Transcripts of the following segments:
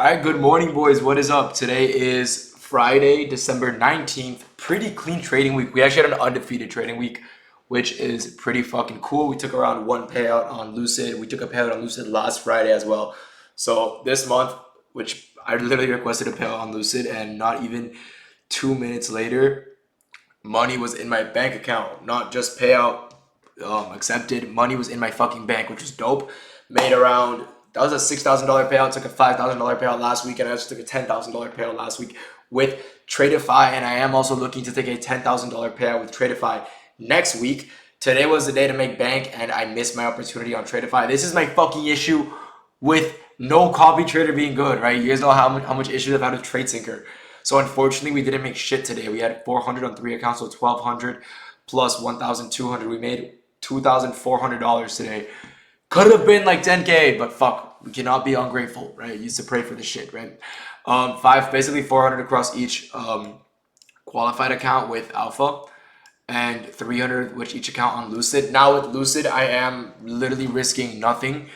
All right, good morning, boys. What is up? Today is Friday, December 19th. Pretty clean trading week. We actually had an undefeated trading week, which is pretty fucking cool. We took around one payout on Lucid. We took a payout on Lucid last Friday as well. So this month, which I literally requested a payout on Lucid, and not even 2 minutes later, money was in my bank account. Not just payout accepted. Money was in my fucking bank, which was dope. Made around that was a $6,000 payout. Took a $5,000 payout last week, and I just took a $10,000 payout last week with Tradeify, and I am also looking to take a $10,000 payout with Tradeify next week. Today was the day to make bank, and I missed my opportunity on Tradeify. This is my fucking issue with no copy trader being good, right? You guys know how much issues I've had with TradeSyncer. So unfortunately, we didn't make shit today. We had 400 on 3 accounts, so 1,200 plus 1,200. We made $2,400 today. Could have been like 10K, but fuck, we cannot be ungrateful, right? You used to pray for this shit, right? Basically 400 across each qualified account with Alpha, and 300 with each account on Lucid. Now with Lucid, I am literally risking nothing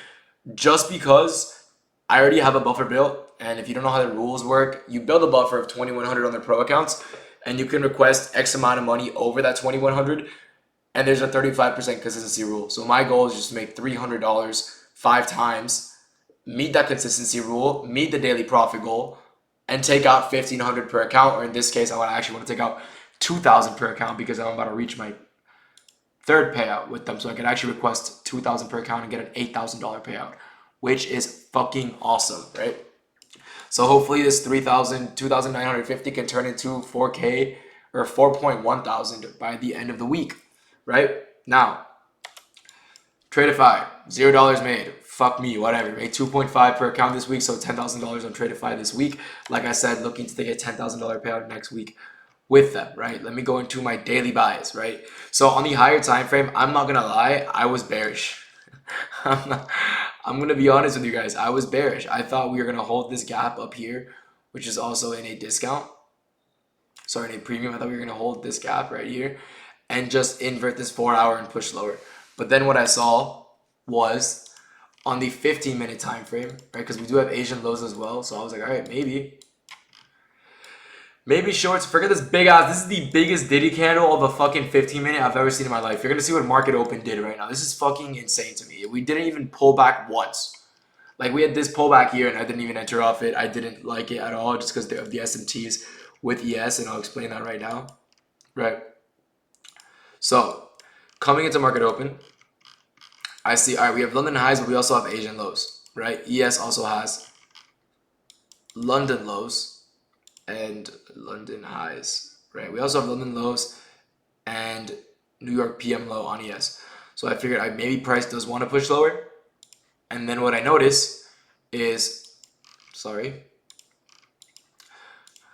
just because I already have a buffer built. And if you don't know how the rules work, you build a buffer of 2,100 on the pro accounts, and you can request X amount of money over that 2,100. And there's a 35% consistency rule. So my goal is just to make $300 5 times, meet that consistency rule, meet the daily profit goal, and take out 1,500 per account. Or in this case, I actually want to take out 2,000 per account because I'm about to reach my third payout with them. So I can actually request 2,000 per account and get an $8,000 payout, which is fucking awesome, right? So hopefully this 2,950 can turn into 4K or 4.1 thousand by the end of the week. Right? Now, Tradeify, $0 made. Fuck me, whatever. Made 2.5 per account this week, so $10,000 on Tradeify this week. Like I said, looking to take a $10,000 payout next week with them, right? Let me go into my daily buys, right? So on the higher time frame, I'm not gonna lie, I was bearish. I'm gonna be honest with you guys. I was bearish. I thought we were gonna hold this gap up here, which is also in a discount. Sorry, in a premium. I thought we were gonna hold this gap right here and just invert this 4 hour and push lower. But then what I saw was on the 15-minute time frame, right? Because we do have Asian lows as well. So I was like, all right, maybe shorts. Forget this big ass. This is the biggest Diddy candle of a fucking 15-minute I've ever seen in my life. You're gonna see what market open did right now. This is fucking insane to me. We didn't even pull back once. Like we had this pullback here, and I didn't even enter off it. I didn't like it at all, just because of the SMTs with ES, and I'll explain that right now, right? So, coming into market open, I see, all right, we have London highs, but we also have Asian lows, right? ES also has London lows and London highs, right? We also have London lows and New York PM low on ES. So I figured maybe price does want to push lower. And then what I notice is, sorry.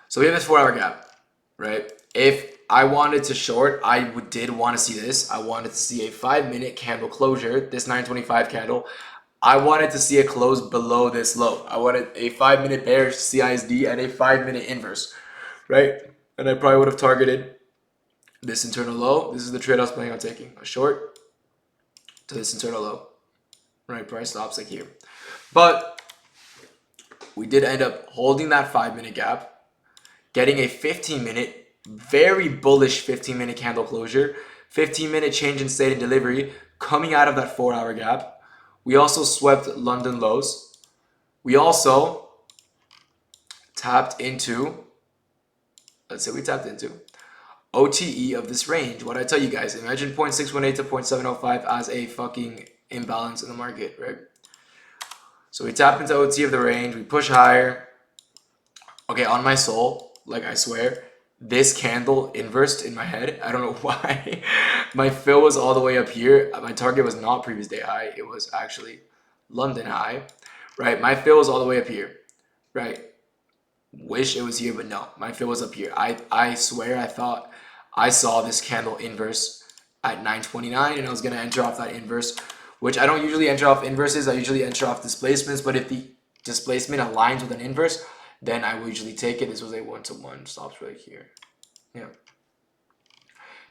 So we have this 4 hour gap, right? If I wanted to short, did want to see this. I wanted to see a 5-minute candle closure, this 925 candle. I wanted to see a close below this low. I wanted a 5-minute bearish CISD and a 5-minute inverse, right? And I probably would have targeted this internal low. This is the trade I was planning on taking. A short to this internal low, right? Price stops like here. But we did end up holding that 5-minute gap, getting a 15-minute very bullish 15-minute candle closure, 15-minute change in state and delivery coming out of that 4 hour gap. We also swept London lows. We also tapped into, OTE of this range. What I tell you guys, imagine 0.618 to 0.705 as a fucking imbalance in the market, right? So we tap into OT of the range, we push higher. Okay, on my soul, like I swear, this candle inversed in my head. I don't know why. My fill was all the way up here. My target was not previous day high. It was actually London high, right? My fill was all the way up here, right? Wish it was here, but no. My fill was up here. I swear I thought I saw this candle inverse at 929, and I was going to enter off that inverse, which I don't usually enter off inverses. I usually enter off displacements, but if the displacement aligns with an inverse, then I will usually take it. This was a 1-to-1, stops right here. Yeah.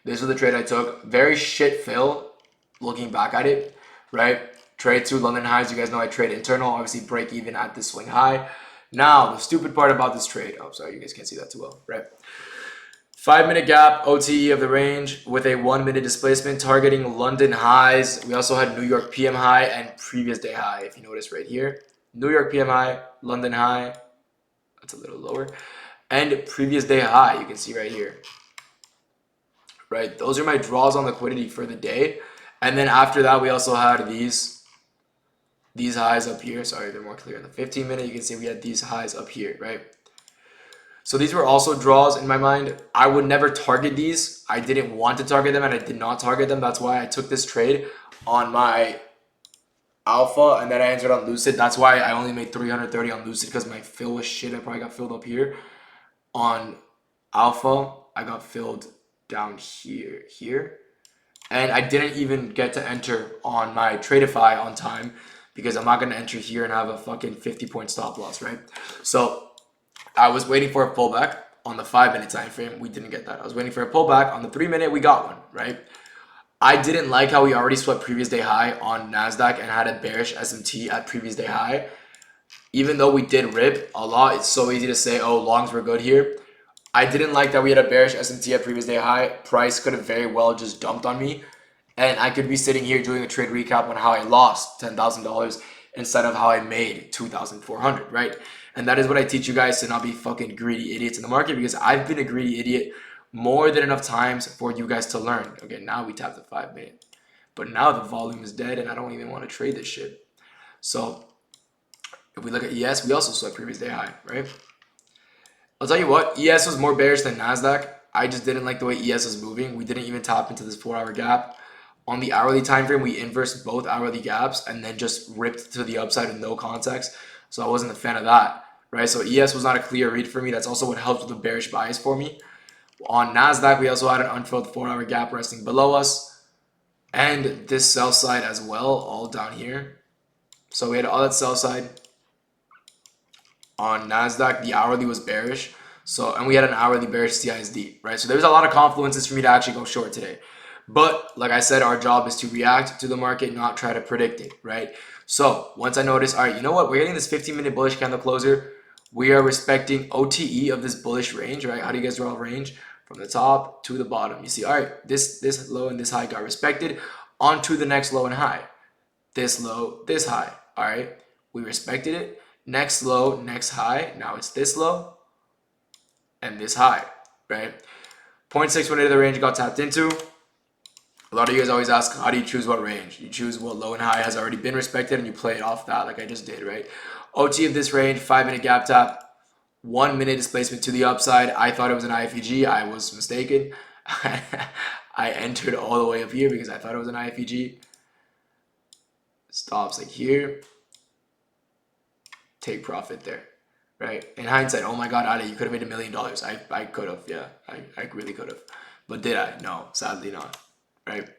This was the trade I took. Very shit fill, looking back at it, right? Trade to London highs. You guys know I trade internal. Obviously break even at this swing high. Now, the stupid part about this trade, oh, sorry, you guys can't see that too well, right? 5-minute gap, OTE of the range with a 1-minute displacement targeting London highs. We also had New York PM high and previous day high, if you notice right here. New York PM high, London high, that's a little lower, and previous day high, you can see right here. Right, those are my draws on liquidity for the day. And then after that, we also had these highs up here. Sorry, they're more clear. In the 15-minute, you can see we had these highs up here, right? So these were also draws in my mind. I would never target these. I didn't want to target them, and I did not target them. That's why I took this trade on my alpha, and then I entered on Lucid. That's why I only made 330 on Lucid, because my fill was shit. I probably got filled up here. On alpha, I got filled down here. And I didn't even get to enter on my Tradeify on time, because I'm not going to enter here and have a fucking 50-point stop loss, right? So I was waiting for a pullback on the 5-minute time frame. We didn't get that. I was waiting for a pullback on the 3-minute. We got one, right? I didn't like how we already swept previous day high on Nasdaq and had a bearish SMT at previous day high. Even though we did rip a lot, it's so easy to say, oh, longs were good here. I didn't like that we had a bearish SMT at previous day high. Price could have very well just dumped on me, and I could be sitting here doing a trade recap on how I lost $10,000 instead of how I made $2,400, right? And that is what I teach you guys, to not be fucking greedy idiots in the market, because I've been a greedy idiot more than enough times for you guys to learn. Okay, now we tapped the 5-minute, but now the volume is dead and I don't even want to trade this shit. So if we look at ES, we also swept previous day high, right? I'll tell you what, ES was more bearish than Nasdaq. I just didn't like the way ES was moving. We didn't even tap into this 4-hour gap. On the hourly time frame, we inversed both hourly gaps and then just ripped to the upside with no context. So I wasn't a fan of that, right? So ES was not a clear read for me. That's also what helped with the bearish bias for me. On Nasdaq, we also had an unfilled 4-hour gap resting below us, and this sell side as well, all down here. So we had all that sell side. On Nasdaq, the hourly was bearish. So, and we had an hourly bearish CISD, right? So there's a lot of confluences for me to actually go short today. But like I said, our job is to react to the market, not try to predict it, right? So once I notice, all right, you know what? We're getting this 15-minute bullish candle closer. We are respecting OTE of this bullish range, right? How do you guys draw a range? From the top to the bottom. You see, all right, this low and this high got respected. On to the next low and high. This low, this high, all right? We respected it. Next low, next high. Now it's this low and this high, right? 0.618 of the range got tapped into. A lot of you guys always ask, how do you choose what range? You choose what low and high has already been respected and you play it off that like I just did, right? OT of this range, 5-minute gap tap, 1-minute displacement to the upside. I thought it was an IFEG. I was mistaken. I entered all the way up here because I thought it was an IFEG. Stops like here. Take profit there, right? In hindsight, oh my God, Ale, you could have made $1 million. I could have, yeah, I really could have. But did I? No, sadly not, right?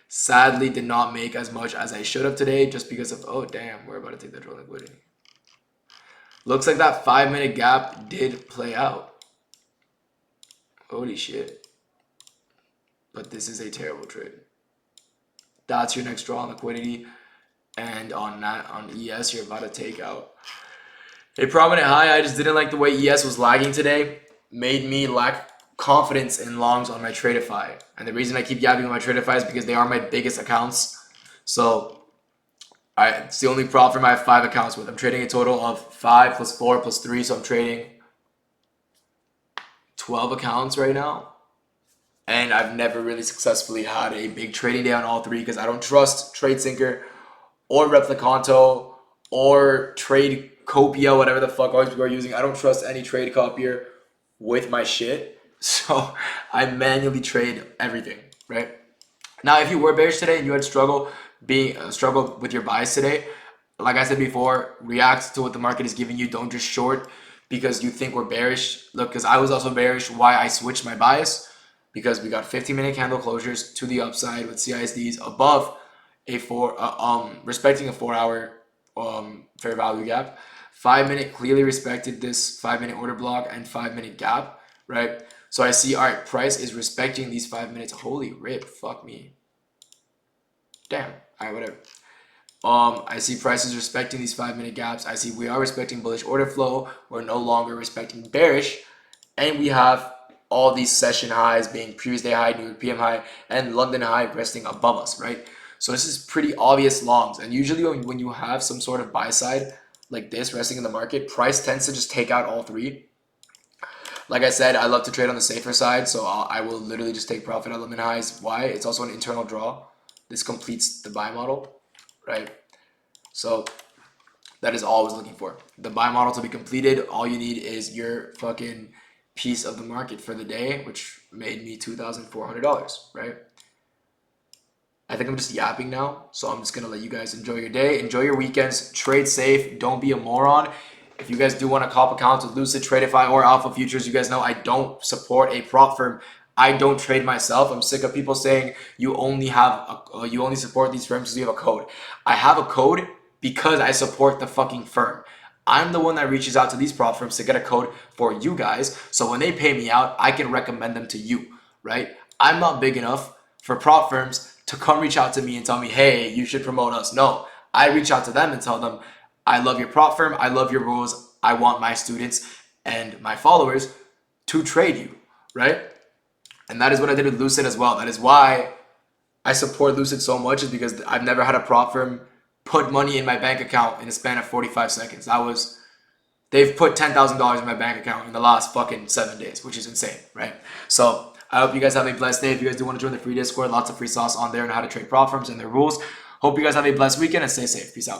Sadly did not make as much as I should have today just because of, oh damn, we're about to take that draw liquidity. Looks like that 5-minute gap did play out. Holy shit. But this is a terrible trade. That's your next draw on liquidity. And on ES, you're about to take out a prominent high. I just didn't like the way ES was lagging today. Made me lack confidence in longs on my Tradeify. And the reason I keep yapping on my Tradeify is because they are my biggest accounts. So it's the only prop firm I have 5 accounts with. I'm trading a total of 5 plus 4 plus 3. So I'm trading 12 accounts right now. And I've never really successfully had a big trading day on all 3 because I don't trust TradeSync or Replicanto or Trade Copia, whatever the fuck all these people are using. I don't trust any trade copier with my shit. So I manually trade everything, right? Now, if you were bearish today and you had struggled with your bias today, like I said before, react to what the market is giving you. Don't just short because you think we're bearish. Look, because I was also bearish. Why I switched my bias? Because we got 15-minute candle closures to the upside with CISDs above respecting a 4-hour fair value gap. 5-minute clearly respected this 5-minute order block and 5-minute gap, right? So I see, all right, price is respecting these 5 minutes. Holy rip, fuck me. Damn, all right, whatever. I see prices respecting these 5-minute gaps. I see we are respecting bullish order flow. We're no longer respecting bearish. And we have all these session highs being previous day high, New York PM high, and London high resting above us, right? So this is pretty obvious longs. And usually when you have some sort of buy side like this resting in the market, price tends to just take out all three. Like I said, I love to trade on the safer side, so I will literally just take profit at limit highs. Why? It's also an internal draw. This completes the buy model, right? So that is all I was looking for. The buy model to be completed, all you need is your fucking piece of the market for the day, which made me $2,400, right? I think I'm just yapping now, so I'm just gonna let you guys enjoy your day, enjoy your weekends, trade safe, don't be a moron. If you guys do want to cop accounts with Lucid, Tradeify, or Alpha Futures, you guys know I don't support a prop firm. I don't trade myself. I'm sick of people saying you only support these firms because you have a code. I have a code because I support the fucking firm. I'm the one that reaches out to these prop firms to get a code for you guys. So when they pay me out, I can recommend them to you, right? I'm not big enough for prop firms to come reach out to me and tell me, hey, you should promote us. No, I reach out to them and tell them, I love your prop firm. I love your rules. I want my students and my followers to trade you, right? And that is what I did with Lucid as well. That is why I support Lucid so much, is because I've never had a prop firm put money in my bank account in a span of 45 seconds. They've put $10,000 in my bank account in the last fucking 7 days, which is insane, right? So I hope you guys have a blessed day. If you guys do want to join the free Discord, lots of free sauce on there on how to trade prop firms and their rules. Hope you guys have a blessed weekend and stay safe. Peace out.